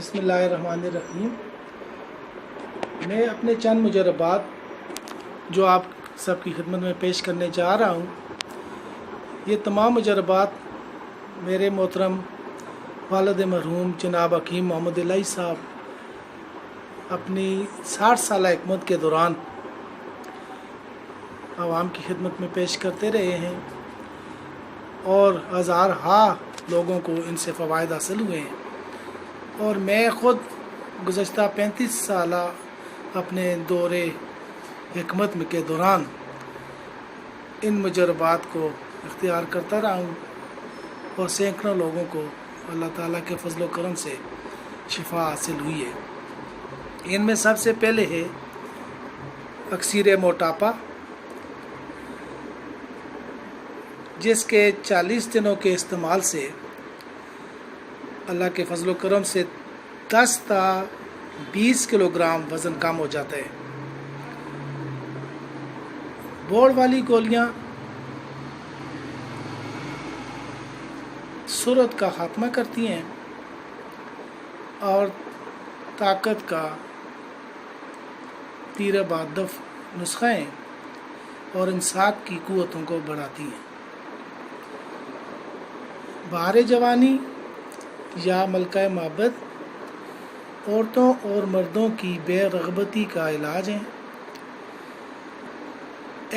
बिस्मिल्लाहिर्रहमानिर्रहीम। मैं अपने चंद मुजरबात जो आप सबकी खिदमत में पेश करने जा रहा हूँ, ये तमाम मुजरबात मेरे मोहतरम वालिद मरहूम जनाब हकीम मोहम्मद इलाही साहब अपनी 60 साल हिकमत के दौरान आवाम की खिदमत में पेश करते रहे हैं और हज़ार लोगों को इनसे फ़वाइद हासिल हुए हैं। और मैं ख़ुद गुज़श्ता 35 साल अपने दौरे हिकमत में के दौरान इन मुजरबात को इख्तियार करता रहा हूँ और सैकड़ों लोगों को अल्लाह ताला के फजल करम से शिफा हासिल हुई है। इनमें सबसे पहले है अक्सीर मोटापा, जिसके 40 दिनों के इस्तेमाल से अल्लाह के फजल करम से 10 से 20 किलोग्राम वज़न कम हो जाता है। बोर्ड वाली गोलियां सूरत का खात्मा करती हैं और ताकत का तीर बादफ नुस्खा हैं और इंसाफ की क़ुव्वतों को बढ़ाती हैं। बहार जवानी या मलका मोहब्बत औरतों और मर्दों की बेरग़बती का इलाज है।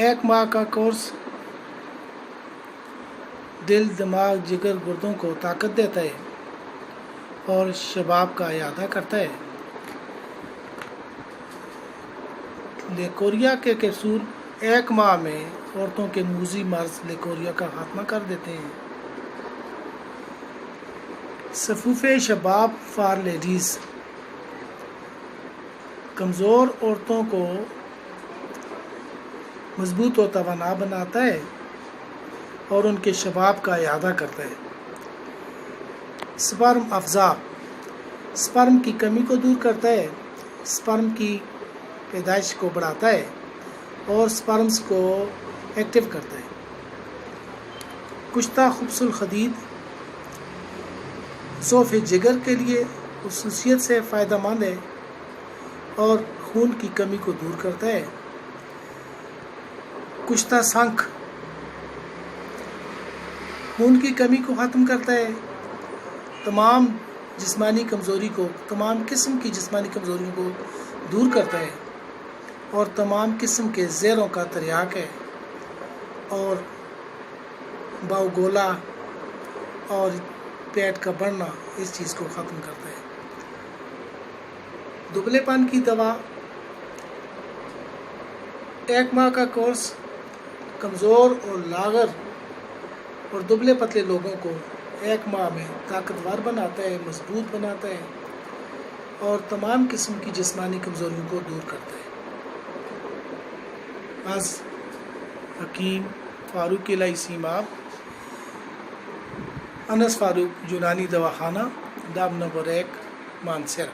1 माह का कोर्स दिल, दिमाग, जिगर, गुर्दों को ताकत देता है और शबाब का इयादा करता है। लेकोरिया के कैप्सूल 1 माह में औरतों के मूजी मर्ज लेकोरिया का खात्मा कर देते हैं। सफूफ़े शबाब फॉर लेडीज़ कमज़ोर औरतों को मजबूत और तवाना बनाता है और उनके शबाब का इयादा करता है। स्पर्म अफ़ज़ा स्पर्म की कमी को दूर करता है, स्पर्म की पैदाइश को बढ़ाता है और स्पर्म्स को एक्टिव करता है। कुश्ता खुब्सुल खदीद सोफ़े जिगर के लिए खुसूसियत से फ़ायदेमंद है और खून की कमी को दूर करता है। कुश्ता शंख खून की कमी को ख़त्म करता है, तमाम किस्म की जिस्मानी कमज़ोरियों को दूर करता है और तमाम किस्म के ज़ेरों का तरियाक है और बाउगोला और पेट का बढ़ना इस चीज़ को ख़त्म करता है। दुबलेपन की दवा 1 माह का कोर्स कमज़ोर और लागर और दुबले पतले लोगों को 1 माह में ताकतवर बनाता है, मजबूत बनाता है और तमाम किस्म की जिस्मानी कमज़ोरियों को दूर करता है। आज हकीम फ़ारूक इलाही सीमाब, अनस फ़ारूक यूनानी दवाखाना, डाब नंबर 1 मानसरा।